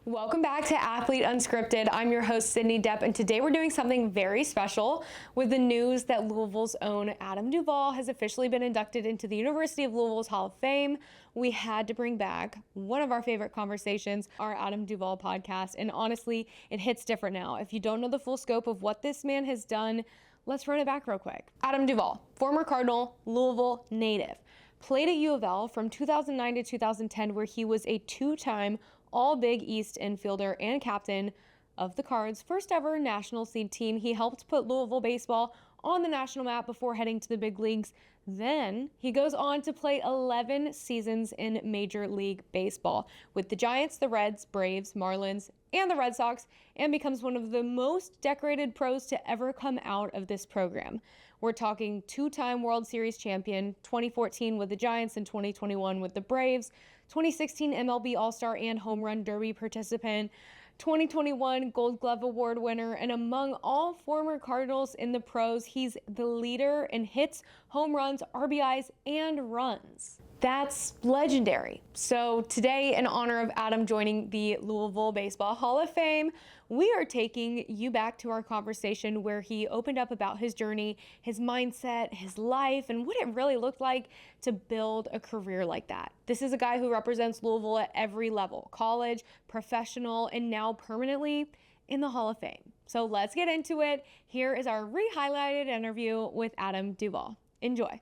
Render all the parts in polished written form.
Welcome back to Athlete Unscripted. I'm your host, Sidney Depp, and today we're doing something very special with the news that Louisville's own Adam Duvall has officially been inducted into the University of Louisville's Hall of Fame. We had to bring back one of our favorite conversations, our Adam Duvall podcast, and honestly, it hits different now. If you don't know the full scope of what this man has done, let's run it back real quick. Adam Duvall, former Cardinal, Louisville native, played at UofL from 2009 to 2010, where he was a two-time All-Big East infielder and captain of the Cards' first ever national seed team. He helped put Louisville baseball on the national map before heading to the big leagues. Then he goes on to play 11 seasons in Major League Baseball with the Giants, the Reds, Braves, Marlins, and the Red Sox, and becomes one of the most decorated pros to ever come out of this program. We're talking two-time World Series champion, 2014 with the Giants and 2021 with the Braves, 2016 MLB All-Star and Home Run Derby participant, 2021 Gold Glove Award winner, and among all former Cardinals in the pros, he's the leader in hits, home runs, RBIs, and runs. That's legendary. So today, in honor of Adam joining the Louisville Baseball Hall of Fame, we are taking you back to our conversation where he opened up about his journey, his mindset, his life, and what it really looked like to build a career like that. This is a guy who represents Louisville at every level, college, professional, and now permanently in the Hall of Fame. So let's get into it. Here is our re-highlighted interview with Adam Duvall. Enjoy.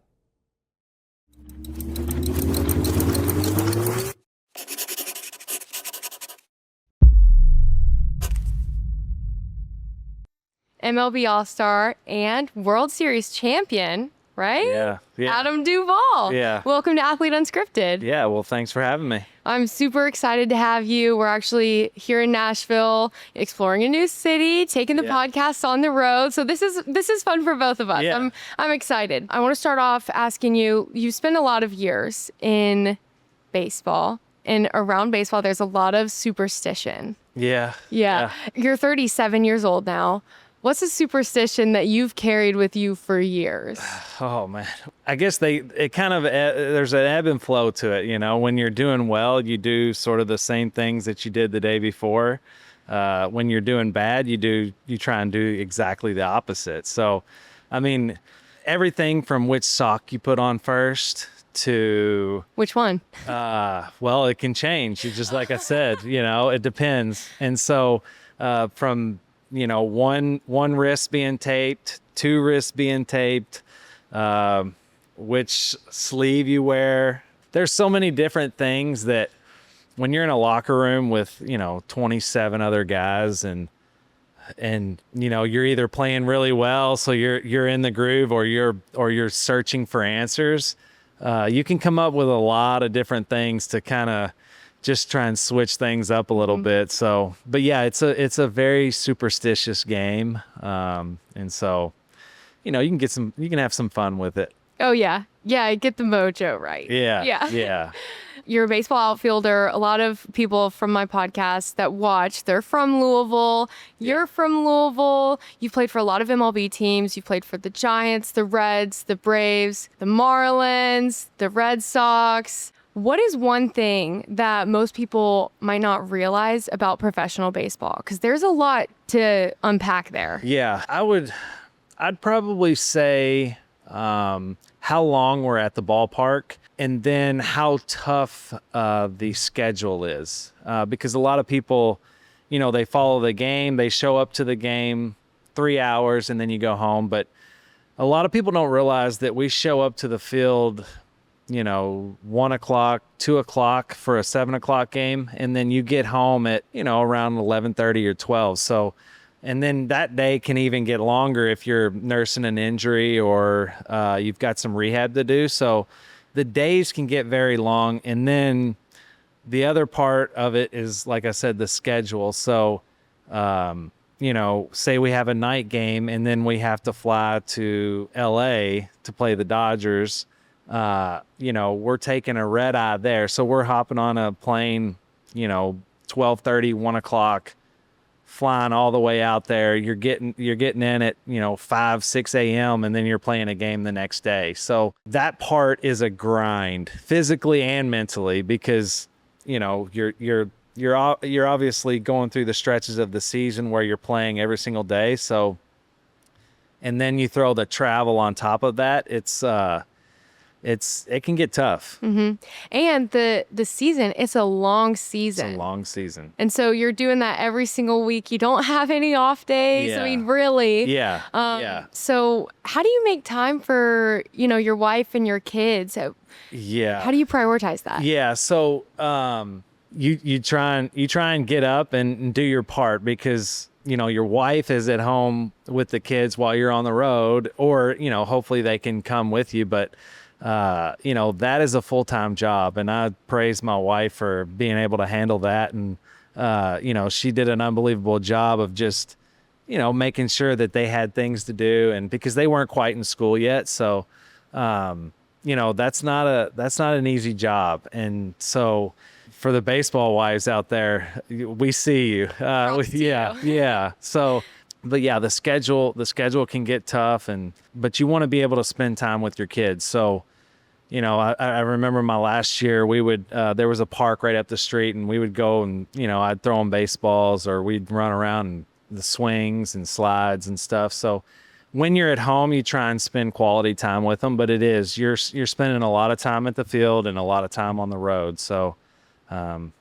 MLB All-Star and World Series champion, right? Yeah. Adam Duvall. Yeah. Welcome to Athlete Unscripted. Yeah, well, thanks for having me. I'm super excited to have you. We're actually here in Nashville, exploring a new city, taking the podcast on the road. So this is fun for both of us. Yeah. I'm excited. I want to start off asking you, you spent a lot of years in baseball, and around baseball there's a lot of superstition. Yeah. You're 37 years old now. What's a superstition that you've carried with you for years? Oh man, I guess there's an ebb and flow to it. You know, when you're doing well, you do sort of the same things that you did the day before. When you're doing bad, you try and do exactly the opposite. So, I mean, everything from which sock you put on first to which one? Well, it can change. It's just like I said, you know, it depends. And so, from one wrist being taped, two wrists being taped, which sleeve you wear. There's so many different things that when you're in a locker room with, 27 other guys and you're either playing really well, so you're in the groove, or you're searching for answers. You can come up with a lot of different things to kind of just try and switch things up a little bit. So, but yeah, it's a very superstitious game. And so, you can have some fun with it. Oh yeah. Yeah. Get the mojo right. Yeah. You're a baseball outfielder. A lot of people from my podcast that watch, they're from Louisville. You're from Louisville. You've played for a lot of MLB teams. You've played for the Giants, the Reds, the Braves, the Marlins, the Red Sox. What is one thing that most people might not realize about professional baseball? Because there's a lot to unpack there. Yeah, I'd probably say how long we're at the ballpark, and then how tough the schedule is. Because a lot of people, they follow the game, they show up to the game 3 hours, and then you go home. But a lot of people don't realize that we show up to the field 1 o'clock, 2 o'clock for a 7 o'clock game. And then you get home at, around 11:30 or 12. So, and then that day can even get longer if you're nursing an injury or you've got some rehab to do. So the days can get very long. And then the other part of it is, like I said, the schedule. So, say we have a night game and then we have to fly to LA to play the Dodgers. We're taking a red eye there. So we're hopping on a plane, 12:30, 1 o'clock, flying all the way out there. You're getting in at, 5, 6 a.m. and then you're playing a game the next day. So that part is a grind physically and mentally because, you're you're obviously going through the stretches of the season where you're playing every single day. So, and then you throw the travel on top of that. It can get tough. And the season, it's a long season. It's a long season. And so you're doing that every single week. You don't have any off days. Yeah. I mean, really. Yeah. So how do you make time for, your wife and your kids? Yeah. How do you prioritize that? Yeah. So, you try and get up and do your part, because your wife is at home with the kids while you're on the road, or hopefully they can come with you, but that is a full-time job, and I praise my wife for being able to handle that. And she did an unbelievable job of just making sure that they had things to do, and because they weren't quite in school yet, so that's not an easy job. And so for the baseball wives out there, we see you. Yeah. So, but yeah, the schedule can get tough, but you want to be able to spend time with your kids. So, I remember my last year, we would, there was a park right up the street, and we would go and, I'd throw them baseballs, or we'd run around the swings and slides and stuff. So when you're at home, you try and spend quality time with them, but you're spending a lot of time at the field and a lot of time on the road. So, and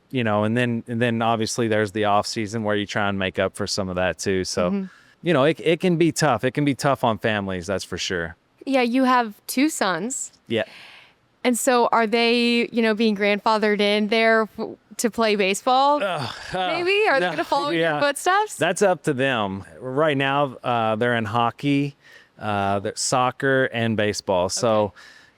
then obviously there's the off season where you try and make up for some of that too. So, it can be tough. It can be tough on families. That's for sure. Yeah. You have 2 sons. Yeah. And so are they, being grandfathered in there to play baseball? Maybe? Are they going to follow in your footsteps? That's up to them. Right now, they're in hockey, soccer, and baseball. So,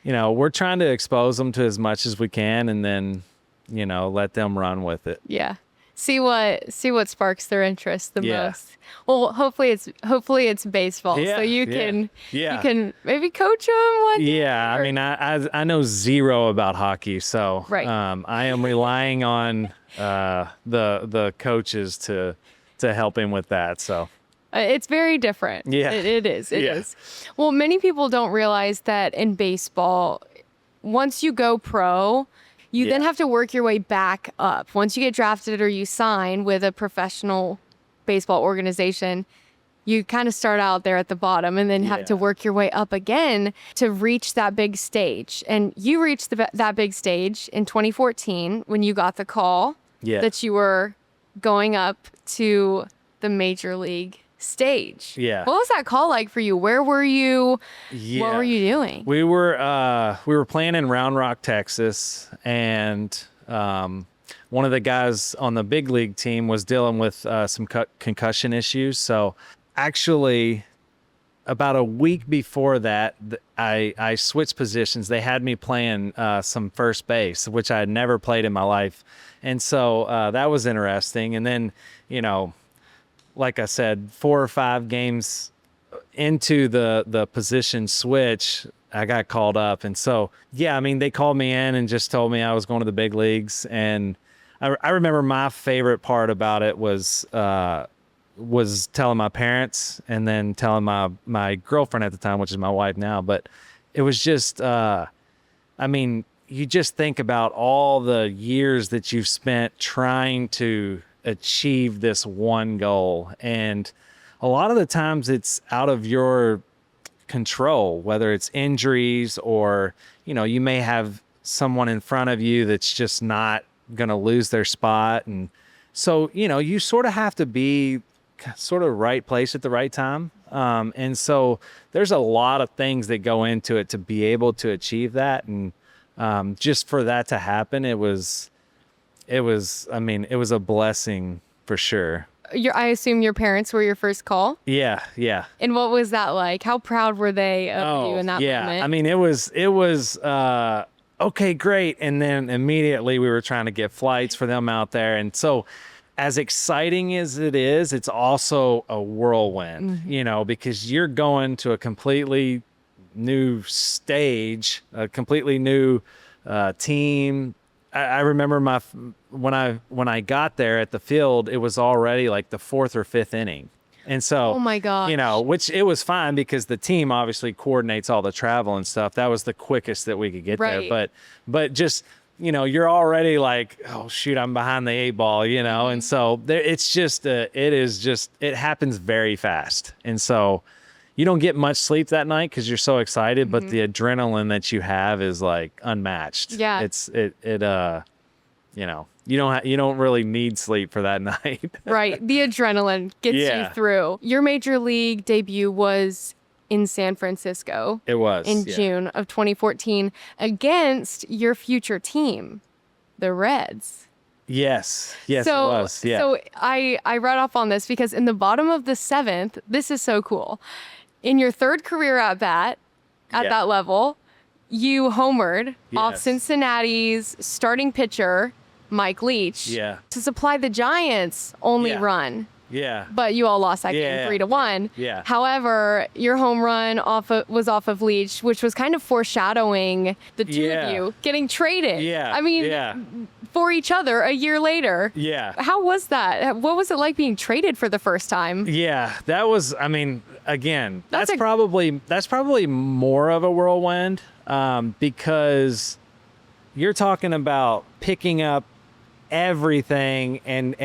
we're trying to expose them to as much as we can, and then, let them run with it. Yeah. See what sparks their interest the most. Well, hopefully it's baseball, so you can maybe coach them one day. Yeah, I mean, I know zero about hockey, so right. I am relying on the coaches to help him with that. So it's very different. Yeah, it is. It is. Well, many people don't realize that in baseball, once you go pro, you then have to work your way back up. Once you get drafted or you sign with a professional baseball organization, you kind of start out there at the bottom and then have to work your way up again to reach that big stage. And you reached that big stage in 2014 when you got the call that you were going up to the major league stage. Yeah. What was that call like for you? Where were you? Yeah. What were you doing? We were playing in Round Rock, Texas, and one of the guys on the big league team was dealing with some concussion issues. So actually, about a week before that, I switched positions. They had me playing some first base, which I had never played in my life. And so that was interesting. And then, like I said, 4 or 5 games into the position switch, I got called up. And so, they called me in and just told me I was going to the big leagues. And I remember my favorite part about it was telling my parents and then telling my girlfriend at the time, which is my wife now. But it was just, you just think about all the years that you've spent trying to achieve this one goal. And a lot of the times it's out of your control, whether it's injuries or, you may have someone in front of you that's just not going to lose their spot. And so, you sort of have to be sort of right place at the right time. And so there's a lot of things that go into it to be able to achieve that. And just for that to happen, it was a blessing for sure. I assume your parents were your first call? Yeah. And what was that like? How proud were they of you in that moment? It was okay, great. And then immediately we were trying to get flights for them out there. And so as exciting as it is, it's also a whirlwind, because you're going to a completely new stage, a completely new team. I remember when I got there at the field, it was already like the 4th or 5th inning. And so, oh my gosh, which it was fine because the team obviously coordinates all the travel and stuff. That was the quickest that we could get there. But just you're already like, oh shoot, I'm behind the 8 ball, and so it happens very fast. And so you don't get much sleep that night because you're so excited, but the adrenaline that you have is like unmatched. Yeah. You don't really need sleep for that night. Right. The adrenaline gets you through. Your major league debut was in San Francisco. It was. In June of 2014 against your future team, the Reds. Yes, it was. Yeah. So I read up on this because in the bottom of the 7th, this is so cool. In your 3rd career at bat, at that level, you homered off Cincinnati's starting pitcher, Mike Leach, to supply the Giants' only run. Yeah. But you all lost that game 3-1. Yeah. However, your home run was off of Leach, which was kind of foreshadowing the two of you getting traded. Yeah. I mean, for each other a year later. Yeah. How was that? What was it like being traded for the first time? Yeah, that was, again, that's probably more of a whirlwind because you're talking about picking up everything and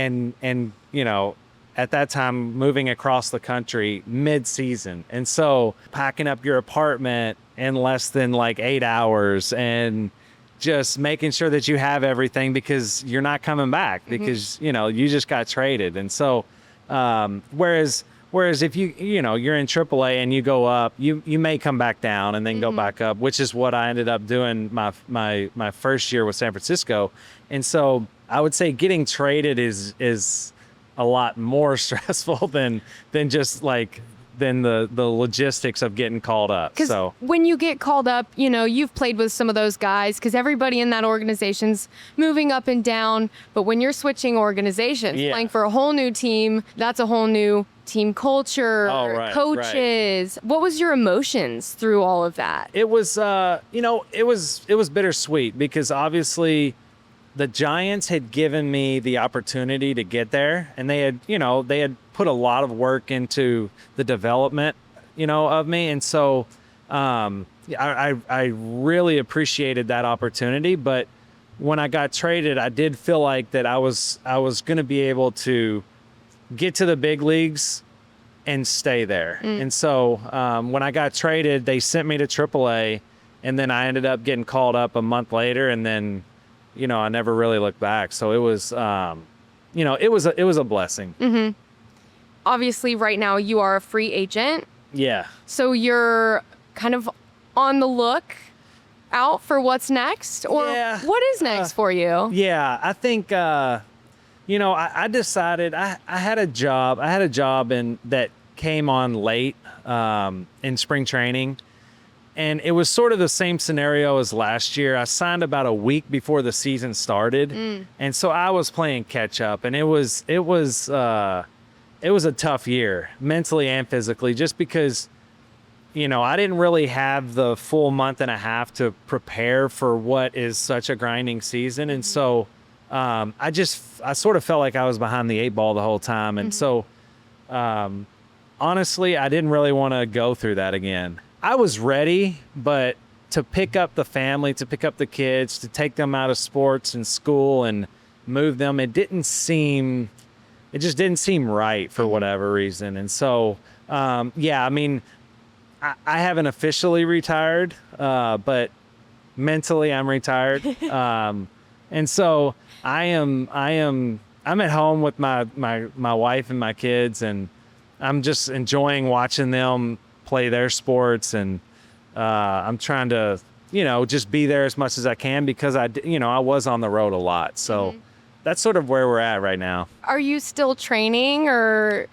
at that time moving across the country mid-season. And so packing up your apartment in less than like 8 hours and just making sure that you have everything because you're not coming back because, you just got traded. And so, whereas if you're in AAA and you go up, you may come back down and then go back up, which is what I ended up doing my first year with San Francisco. And so I would say getting traded is a lot more stressful than just like than the logistics of getting called up. So when you get called up, you've played with some of those guys because everybody in that organization's moving up and down. But when you're switching organizations, playing for a whole new team, that's a whole new team culture, coaches. Right. What was your emotions through all of that? It was, it was bittersweet because obviously the Giants had given me the opportunity to get there, and they had put a lot of work into the development, of me. And so, I really appreciated that opportunity. But when I got traded, I did feel like that I was going to be able to get to the big leagues and stay there. And so, when I got traded, they sent me to AAA, and then I ended up getting called up a month later, and then, I never really looked back. So it was, it was a blessing. Mm-hmm. Obviously, right now you are a free agent. Yeah. So you're kind of on the look out for what's next, or what is next for you? Yeah, I think, I decided I had a job. I had a job that came on late in spring training. And it was sort of the same scenario as last year. I signed about a week before the season started. And so I was playing catch up, and it was a tough year mentally and physically, just because, I didn't really have the full month and a half to prepare for what is such a grinding season. And so, I sort of felt like I was behind the 8 ball the whole time. And so, honestly, I didn't really want to go through that again. I was ready, but to pick up the family, to pick up the kids, to take them out of sports and school and move them, it just didn't seem right for whatever reason. And so, I haven't officially retired, but mentally I'm retired. And so I'm at home with my wife and my kids, and I'm just enjoying watching them play their sports, and I'm trying to, just be there as much as I can because I was on the road a lot. So that's sort of where we're at right now. Are you still training or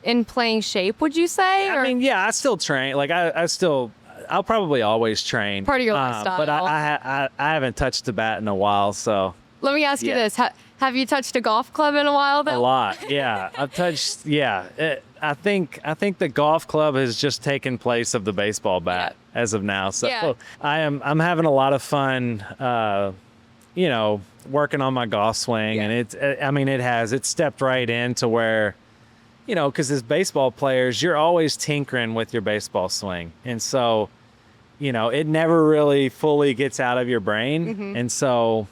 in playing shape, would you say? I still train. Like I'll probably always train. Part of your lifestyle. But I haven't touched the bat in a while, so. Let me ask you this. Have you touched a golf club in a while, though? A lot, yeah. I've touched, I think the golf club has just taken place of the baseball bat as of now. So I'm having a lot of fun, working on my golf swing. And it's stepped right into where, because as baseball players, you're always tinkering with your baseball swing. And so, it never really fully gets out of your brain. And so,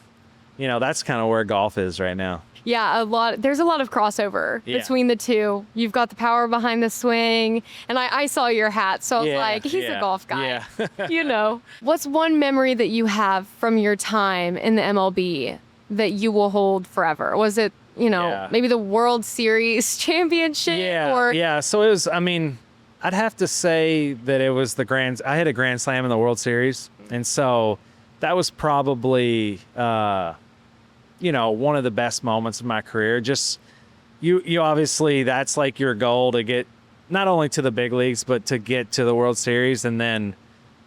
that's kind of where golf is right now. Yeah, there's a lot of crossover between the two. You've got the power behind the swing, and I saw your hat, so I was like, he's a golf guy. Yeah. What's one memory that you have from your time in the MLB that you will hold forever? Was it, maybe the World Series championship? So it was, I'd have to say that it was I hit a grand slam in the World Series. And so that was probably, one of the best moments of my career. Just you obviously, that's like your goal, to get not only to the big leagues, but to get to the World Series, and then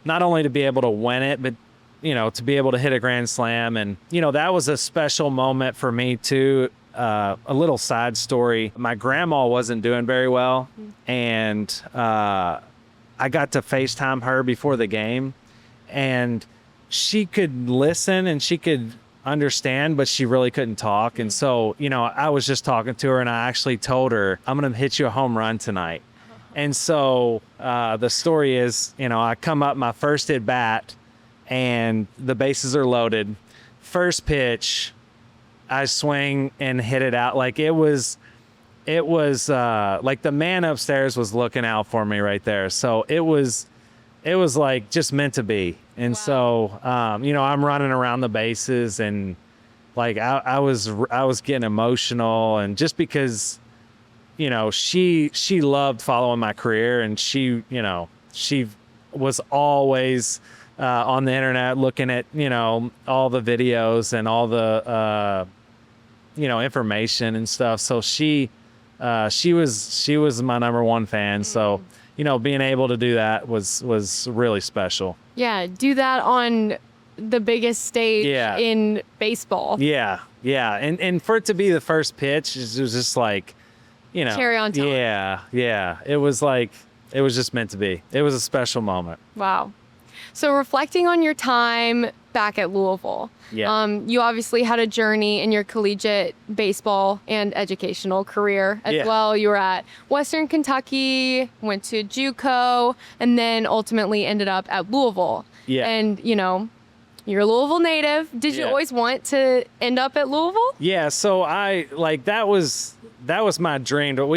not only to be able to win it, but to be able to hit a grand slam. And that was a special moment for me too. A little side story: my grandma wasn't doing very well, and I got to FaceTime her before the game, and she could listen and she could understand, but she really couldn't talk. And so, I was just talking to her, and I actually told her, I'm going to hit you a home run tonight. And so the story is, I come up my first at bat, and the bases are loaded. First pitch, I swing and hit it out. Like it was like the man upstairs was looking out for me right there. So it was like just meant to be. And so, I'm running around the bases, and like I was getting emotional, and just because, she loved following my career, and she was always on the internet looking at, all the videos and all the, information and stuff. So she was my number one fan. So, being able to do that was really special. Yeah, do that on the biggest stage in baseball. Yeah. And for it to be the first pitch, it was just like, cherry on top. Yeah. It was just meant to be. It was a special moment. Wow. So reflecting on your time back at Louisville, you obviously had a journey in your collegiate baseball and educational career as well. You were at Western Kentucky, went to JUCO, and then ultimately ended up at Louisville. Yeah. And, you're a Louisville native. Did you always want to end up at Louisville? Yeah. So that was my dream. But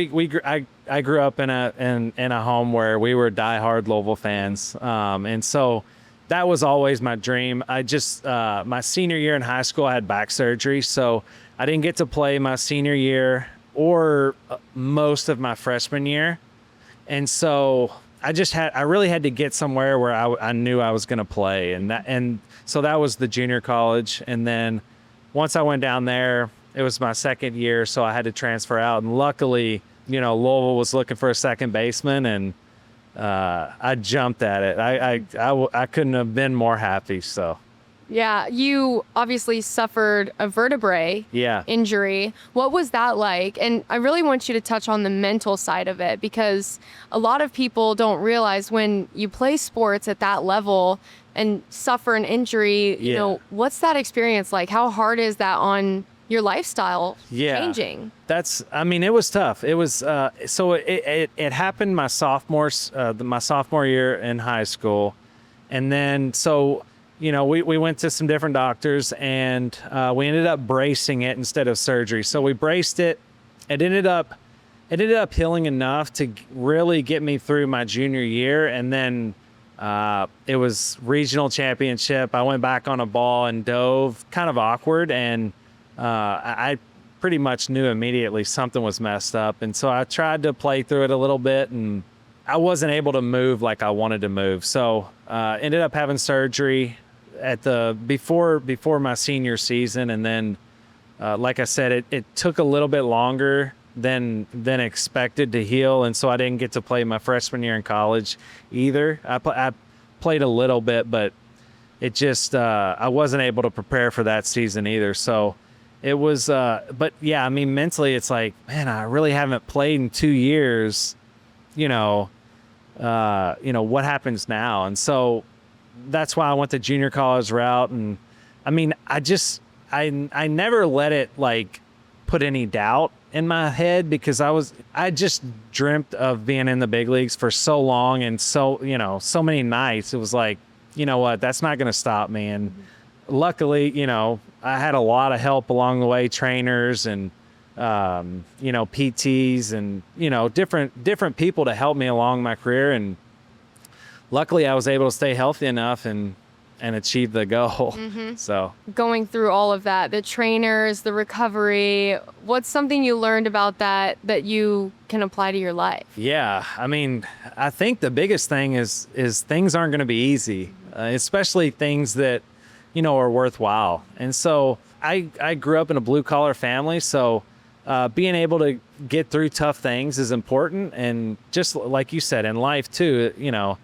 I grew up in a home where we were diehard Louisville fans. And so that was always my dream. I just, my senior year in high school, I had back surgery. So I didn't get to play my senior year or most of my freshman year. And so I really had to get somewhere where I knew I was going to play. And so that was the junior college. And then once I went down there, it was my second year. So I had to transfer out. And luckily, Louisville was looking for a second baseman, and I jumped at it. I couldn't have been more happy. So. Yeah, you obviously suffered a vertebrae injury. What was that like? And I really want you to touch on the mental side of it, because a lot of people don't realize when you play sports at that level and suffer an injury, what's that experience like? How hard is that on your lifestyle changing? It was tough. It was, so it happened my sophomore year in high school. And then, so, we went to some different doctors, and we ended up bracing it instead of surgery. So we braced it. It ended up healing enough to really get me through my junior year. And then it was regional championship. I went back on a ball and dove, kind of awkward. And I pretty much knew immediately something was messed up. And so I tried to play through it a little bit, and I wasn't able to move like I wanted to move. So ended up having surgery at before my senior season. And then, like I said, it took a little bit longer than expected to heal. And so I didn't get to play my freshman year in college either. I played a little bit, but it just, I wasn't able to prepare for that season either. So it was, but yeah, mentally it's like, man, I really haven't played in 2 years, what happens now? And so that's why I went the junior college route. And I never let it like put any doubt in my head, because I just dreamt of being in the big leagues for so long. And so, so many nights it was like, you know what, that's not going to stop me. And luckily, you know, I had a lot of help along the way, trainers and, you know, PTs and, you know, different people to help me along my career. And luckily I was able to stay healthy enough and achieve the goal. So Going through all of that, the trainers, the recovery, what's something you learned about that you can apply to your life? yeah, I mean, I think the biggest thing is things aren't going to be easy, especially things that, you know, are worthwhile. And so I grew up in a blue collar family. So being able to get through tough things is important. And just like you said, in life too, you know,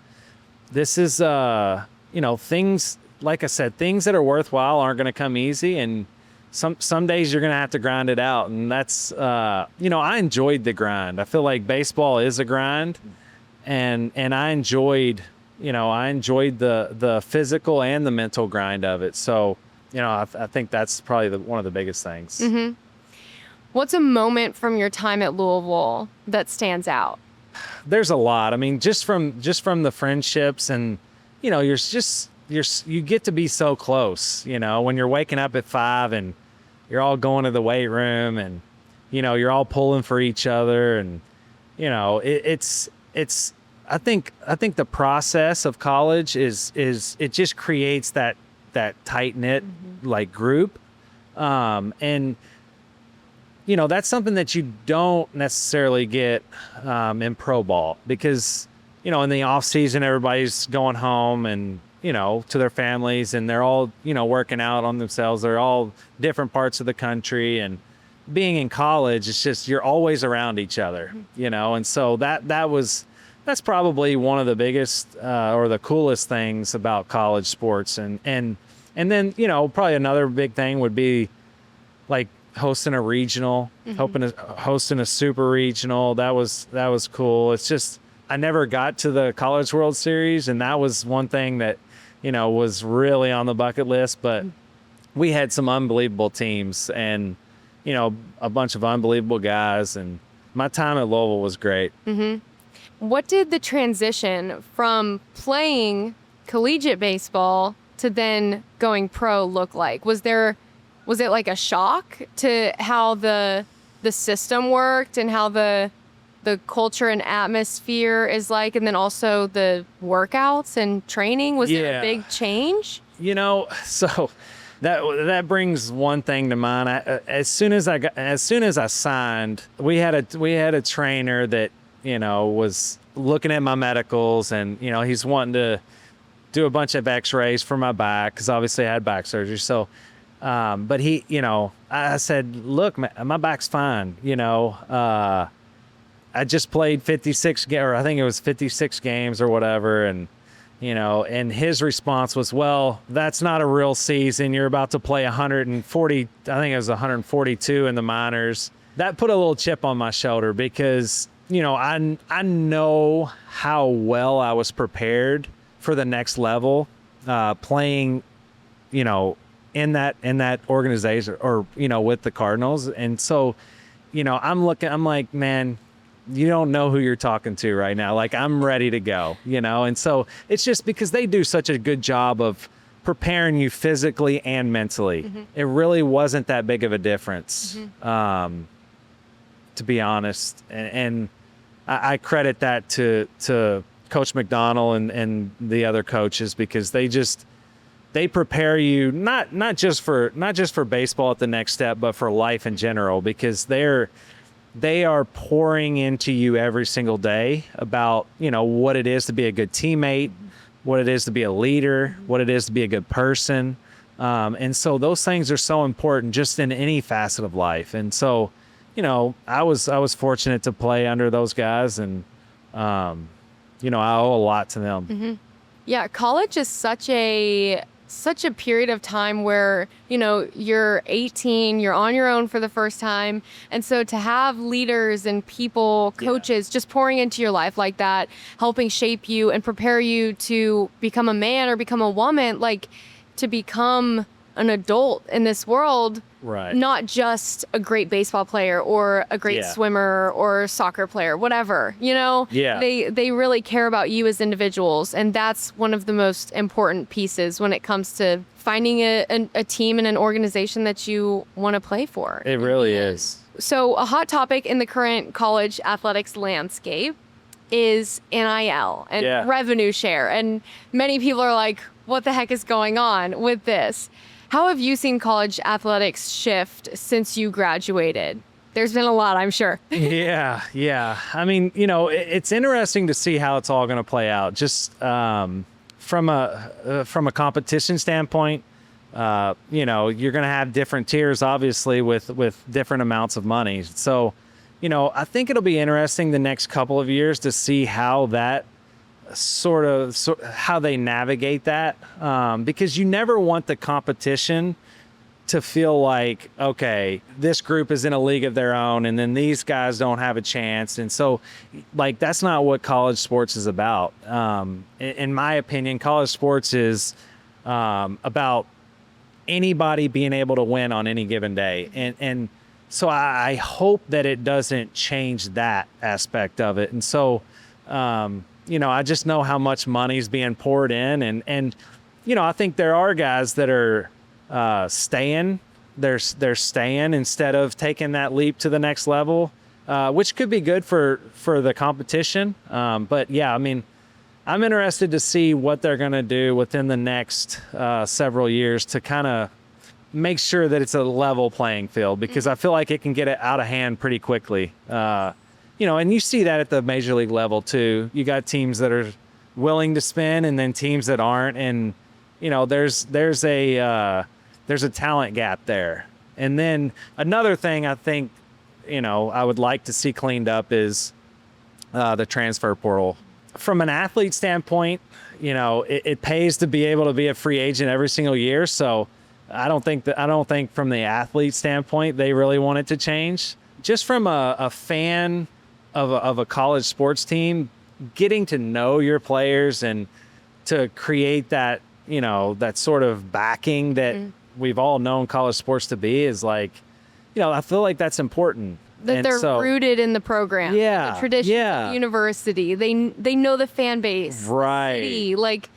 this is, you know, things, like I said, things that are worthwhile aren't going to come easy. And some days you're going to have to grind it out. And that's, you know, I enjoyed the grind. I feel like baseball is a grind, and I enjoyed, you know, the physical and the mental grind of it. So, you know, I think that's probably one of the biggest things. What's a moment from your time at Louisville that stands out? There's a lot. I mean, just from the friendships, and, you know, you get to be so close, you know, when you're waking up at 5 and you're all going to the weight room, and, you know, you're all pulling for each other. And, you know, it's I think the process of college is it just creates that tight knit like group. And, you know, that's something that you don't necessarily get in pro ball, because, you know, in the off season, everybody's going home and, you know, to their families, and they're all, you know, working out on themselves. They're all different parts of the country. And being in college, it's just, you're always around each other, you know? And so that's probably one of the biggest or the coolest things about college sports. And then, you know, probably another big thing would be like hosting a regional, hosting a super regional. That was cool. It's just, I never got to the College World Series, and that was one thing that, you know, was really on the bucket list. But we had some unbelievable teams, and, you know, a bunch of unbelievable guys, and my time at Louisville was great. What did the transition from playing collegiate baseball to then going pro look like? Was it like a shock to how the system worked and how the culture and atmosphere is like, and then also the workouts and training? Was there a big change? You know, so that brings one thing to mind. As soon as I signed, we had a trainer that, you know, was looking at my medicals, and, you know, he's wanting to do a bunch of x-rays for my back, because obviously I had back surgery. So but he, you know, I said, look, my back's fine. You know, I just played 56 games or whatever. And, you know, and his response was, well, that's not a real season. You're about to play 140, I think it was 142 in the minors. That put a little chip on my shoulder, because, you know, I know how well I was prepared for the next level, playing, you know, in that organization, or, you know, with the Cardinals. And so, you know, I'm like, man, you don't know who you're talking to right now. Like, I'm ready to go, you know? And so it's just because they do such a good job of preparing you physically and mentally. It really wasn't that big of a difference, to be honest. And I credit that to Coach McDonald and the other coaches, because they prepare you not just for baseball at the next step, but for life in general, because they are pouring into you every single day about, you know, what it is to be a good teammate, what it is to be a leader, what it is to be a good person. And so those things are so important just in any facet of life. And so, you know, I was fortunate to play under those guys, and, you know, I owe a lot to them. Yeah, college is such a period of time where, you know, you're 18, you're on your own for the first time. And so to have leaders and people, coaches just pouring into your life like that, helping shape you and prepare you to become a man or become a woman, like to become an adult in this world, Right. not just a great baseball player or a great swimmer or soccer player, whatever, Yeah. They really care about you as individuals. And that's one of the most important pieces when it comes to finding a team and an organization that you want to play for. It really is. So a hot topic in the current college athletics landscape is NIL and revenue share. And many people are like, what the heck is going on with this? How have you seen college athletics shift since you graduated? There's been a lot, I'm sure. Yeah. I mean, it's interesting to see how it's all going to play out. Just from a competition standpoint, you're going to have different tiers, obviously, with different amounts of money. So, I think it'll be interesting the next couple of years to see how that how they navigate that, because you never want the competition to feel like, okay, this group is in a league of their own and then these guys don't have a chance. And so that's not what college sports is about. In my opinion, college sports is about anybody being able to win on any given day. And so I hope that it doesn't change that aspect of it. And so, I just know how much money's being poured in, and I think there are guys that are staying. They're staying instead of taking that leap to the next level, which could be good for the competition. But yeah, I mean, I'm interested to see what they're going to do within the next several years to kind of make sure that it's a level playing field, because I feel like it can get out of hand pretty quickly. And you see that at the major league level too. You got teams that are willing to spend and then teams that aren't. And, there's a talent gap there. And then another thing I think, I would like to see cleaned up is the transfer portal. From an athlete standpoint, it pays to be able to be a free agent every single year. So I don't think from the athlete standpoint, they really want it to change. Just from a fan of a college sports team, getting to know your players and to create that, that sort of backing that we've all known college sports to be is like, I feel like that's important. That they're rooted in the program. Yeah. The tradition of the university. They know the fan base. Right. The city, like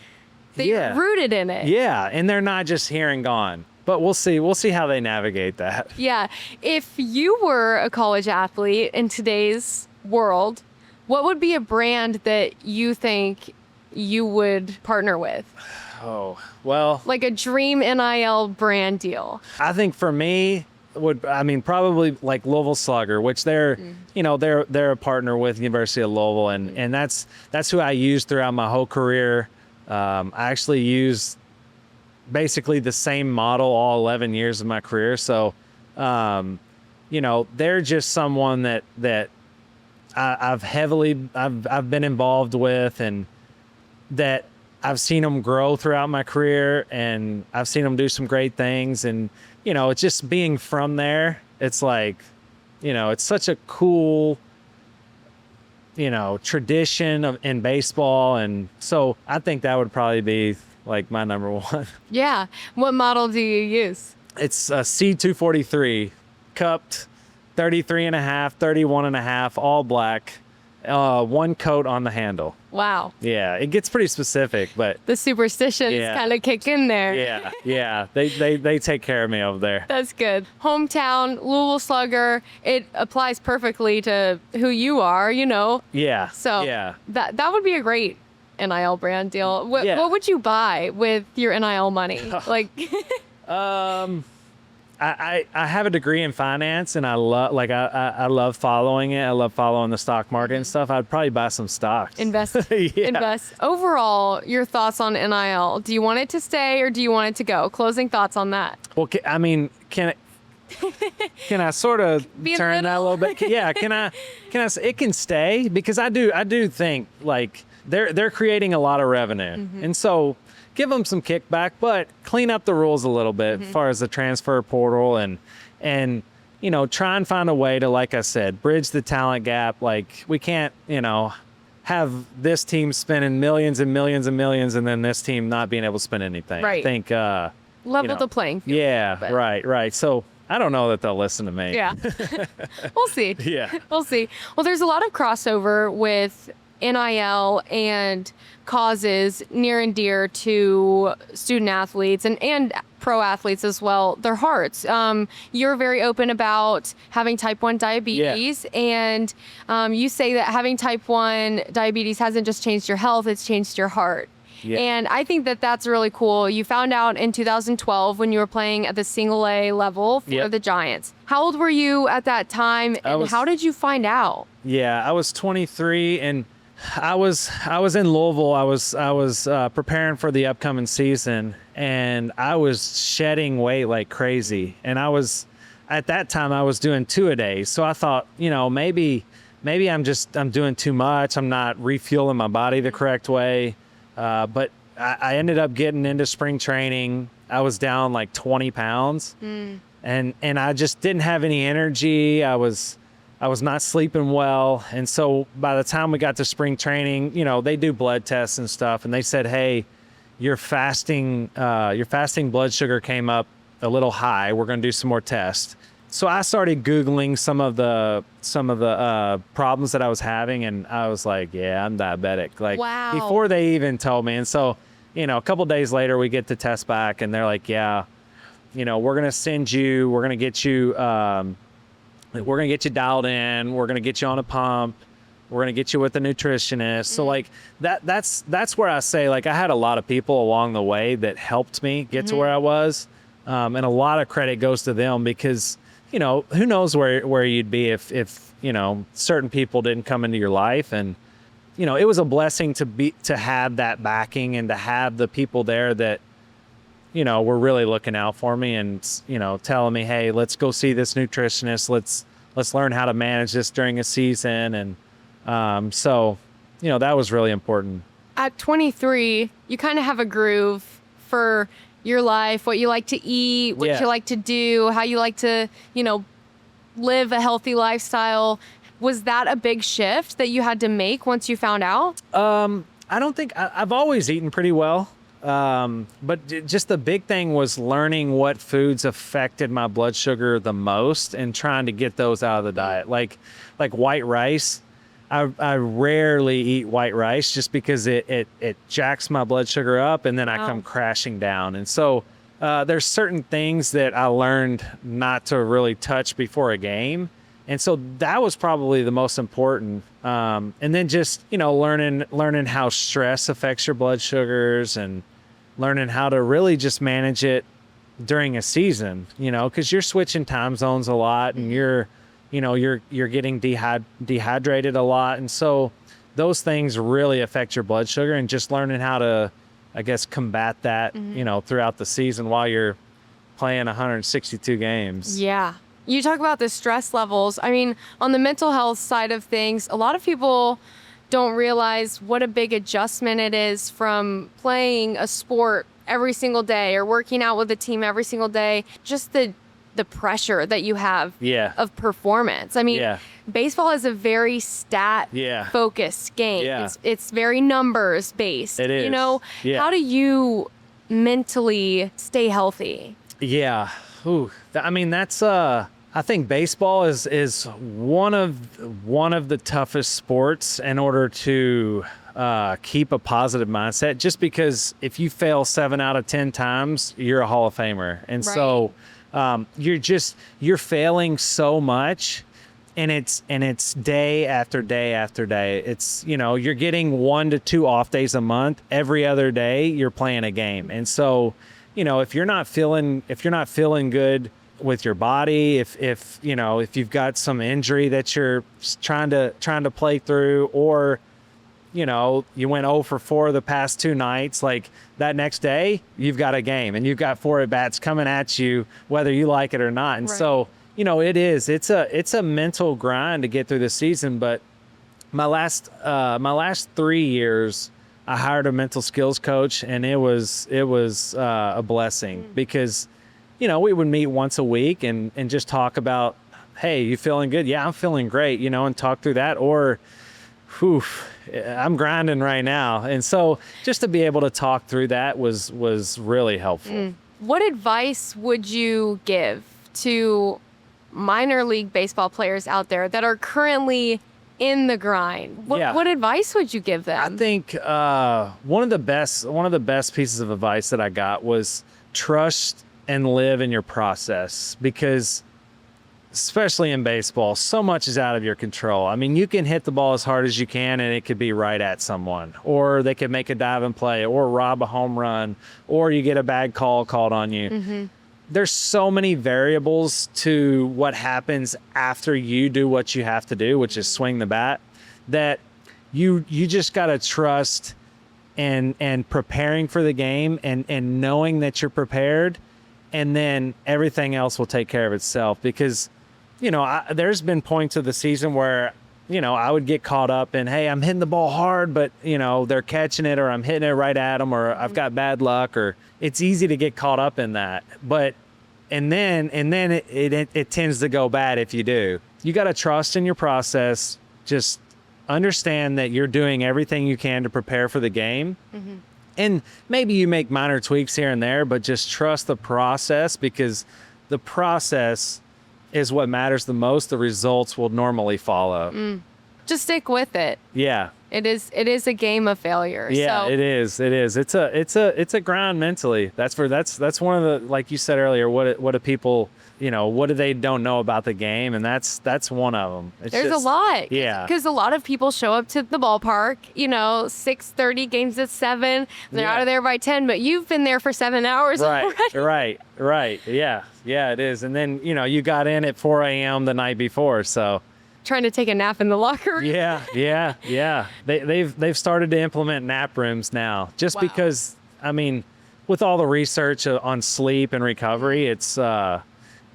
they're rooted in it. Yeah. And they're not just here and gone. But we'll see. We'll see how they navigate that. Yeah. If you were a college athlete in today's world, what would be a brand that you think you would partner with? Oh, well, like a dream NIL brand deal. I think for me probably like Louisville Slugger, which they're a partner with University of Louisville, and that's who I used throughout my whole career. I actually used basically the same model all 11 years of my career. So, they're just someone that I've been involved with, and that I've seen them grow throughout my career, and I've seen them do some great things. And, it's just being from there. It's like, it's such a cool, tradition in baseball. And so I think that would probably be like my number one. Yeah. What model do you use? It's a C243 cupped, 33.5, 31.5, all black, one coat on the handle. Wow. Yeah, it gets pretty specific, but the superstitions kind of kick in there. Yeah. They take care of me over there. That's good. Hometown, Louisville Slugger, it applies perfectly to who you are, Yeah. So that would be a great NIL brand deal. What would you buy with your NIL money? Like, I have a degree in finance, and I love following it. I love following the stock market and stuff. I'd probably buy some stocks. Invest. Invest. Overall, your thoughts on NIL? Do you want it to stay or do you want it to go? Closing thoughts on that. Well, can I sort of turn that a little bit? Yeah. Can I? It can stay, because I do think like they're creating a lot of revenue, and so give them some kickback, but clean up the rules a little bit as far as the transfer portal, and try and find a way to, like I said, bridge the talent gap. Like, we can't have this team spending millions and millions and millions and then this team not being able to spend anything. Right. I think level the playing field. Yeah, right. So I don't know that they'll listen to me. Yeah. We'll see. Yeah. We'll see. Well, there's a lot of crossover with NIL and causes near and dear to student athletes and pro athletes as well, their hearts. You're very open about having type 1 diabetes, and you say that having type 1 diabetes hasn't just changed your health, it's changed your heart. Yeah. And I think that that's really cool. You found out in 2012 when you were playing at the single A level for the Giants. How old were you at that time, and how did you find out? Yeah, I was 23, and I was in Louisville. I was preparing for the upcoming season, and I was shedding weight like crazy. And at that time I was doing 2 a day. So I thought, maybe I'm doing too much. I'm not refueling my body the correct way. But I ended up getting into spring training. I was down like 20 pounds, and I just didn't have any energy. I was not sleeping well. And so by the time we got to spring training, they do blood tests and stuff. And they said, hey, your fasting blood sugar came up a little high. We're going to do some more tests. So I started Googling some of the problems that I was having. And I was like, yeah, I'm diabetic. Like, wow. Before they even told me. And so, a couple of days later, we get the test back and they're like, yeah, we're going to send you, we're going to get you dialed in. We're going to get you on a pump. We're going to get you with a nutritionist. So like that's where I say, like, I had a lot of people along the way that helped me get to where I was. And a lot of credit goes to them because, who knows where you'd be if certain people didn't come into your life. And, it was a blessing to have that backing and to have the people there that, were really looking out for me and, telling me, hey, let's go see this nutritionist. Let's learn how to manage this during a season. And so, that was really important. At 23, you kind of have a groove for your life, what you like to eat, what you like to do, how you like to, live a healthy lifestyle. Was that a big shift that you had to make once you found out? I don't think I've always eaten pretty well. But just the big thing was learning what foods affected my blood sugar the most and trying to get those out of the diet. Like white rice. I rarely eat white rice just because it jacks my blood sugar up and then I come crashing down. And so, there's certain things that I learned not to really touch before a game. And so that was probably the most important. And then just, learning how stress affects your blood sugars and learning how to really just manage it during a season, because you're switching time zones a lot and you're getting dehydrated a lot. And so those things really affect your blood sugar, and just learning how to, I guess, combat that, throughout the season while you're playing 162 games. Yeah. You talk about the stress levels. I mean, on the mental health side of things, a lot of people don't realize what a big adjustment it is from playing a sport every single day or working out with a team every single day. Just the pressure that you have of performance. I mean, baseball is a very stat-focused game. Yeah. It's very numbers-based. It is. How do you mentally stay healthy? Yeah. Ooh. I mean, that's I think baseball is one of the toughest sports in order to keep a positive mindset, just because if you fail 7 out of 10 times, you're a Hall of Famer. And so you're failing so much, and it's day after day after day. It's, you're getting 1 to 2 off days a month. Every other day you're playing a game. And so, if you're not feeling good with your body, if you've got some injury that you're trying to play through, or you went 0 for 4 the past 2 nights, like that next day you've got a game and you've got 4 at bats coming at you whether you like it or not. And so it's a mental grind to get through the season. But my last 3 years I hired a mental skills coach, and it was a blessing because we would meet once a week and just talk about, hey, you feeling good? Yeah, I'm feeling great, and talk through that. Or, I'm grinding right now. And so just to be able to talk through that was really helpful. What advice would you give to minor league baseball players out there that are currently in the grind? What advice would you give them? I think one of the best pieces of advice that I got was trust and live in your process, because especially in baseball, so much is out of your control. I mean, you can hit the ball as hard as you can and it could be right at someone, or they could make a diving play or rob a home run, or you get a bad call called on you. Mm-hmm. There's so many variables to what happens after you do what you have to do, which is swing the bat, that you just got to trust and preparing for the game and knowing that you're prepared, and then everything else will take care of itself. Because, there's been points of the season where, I would get caught up in, hey, I'm hitting the ball hard, but, they're catching it, or I'm hitting it right at them, or I've got bad luck, or it's easy to get caught up in that. And then it tends to go bad if you do. You got to trust in your process. Just understand that you're doing everything you can to prepare for the game. Mm-hmm. And maybe you make minor tweaks here and there, but just trust the process, because the process is what matters the most. The results will normally follow. Just stick with it. Yeah. It is a game of failure. Yeah, so. It is. It's a grind mentally. That's one of the, like you said earlier, what do people, what do they don't know about the game? And that's one of them. There's a lot. Yeah. Because a lot of people show up to the ballpark, 6:30, games at 7, they're out of there by 10, but you've been there for 7 hours already. Right. Yeah, it is. And then, you got in at 4 a.m. the night before, so. Trying to take a nap in the locker room. Yeah. They've started to implement nap rooms now, just because, I mean, with all the research on sleep and recovery, it's, when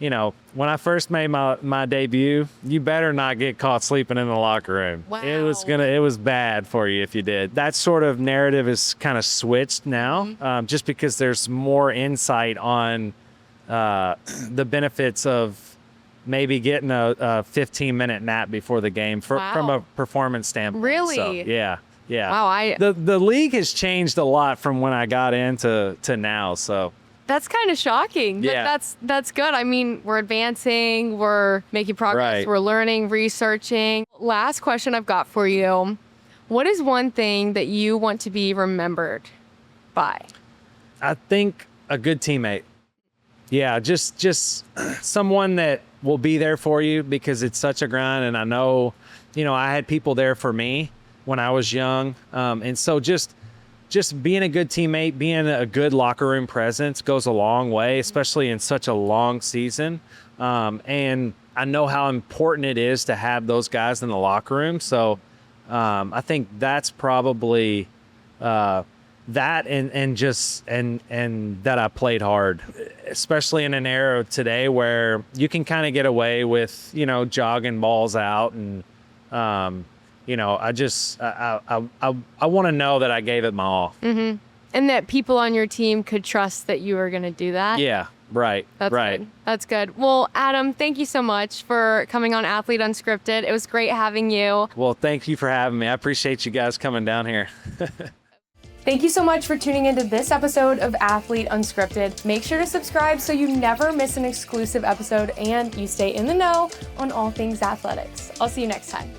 I first made my debut, you better not get caught sleeping in the locker room. Wow. It was bad for you if you did. That sort of narrative is kind of switched now, just because there's more insight on the benefits of maybe getting a 15-minute nap before the game from a performance standpoint. Really? So, yeah. Wow. The league has changed a lot from when I got into now. So that's kind of shocking. Yeah. That's good. I mean, we're advancing, we're making progress, Right. We're learning, researching. Last question I've got for you. What is one thing that you want to be remembered by? I think a good teammate. Yeah, just someone that will be there for you, because it's such a grind. And I know, I had people there for me when I was young. And so just being a good teammate, being a good locker room presence goes a long way, especially in such a long season. And I know how important it is to have those guys in the locker room. So I think that's probably that and that I played hard, especially in an era today where you can kind of get away with, jogging balls out. And, I want to know that I gave it my all. Mm-hmm. And that people on your team could trust that you were going to do that. Yeah. Right. That's right. Good. That's good. Well, Adam, thank you so much for coming on Athlete Unscripted. It was great having you. Well, thank you for having me. I appreciate you guys coming down here. Thank you so much for tuning into this episode of Athlete Unscripted. Make sure to subscribe so you never miss an exclusive episode and you stay in the know on all things athletics. I'll see you next time.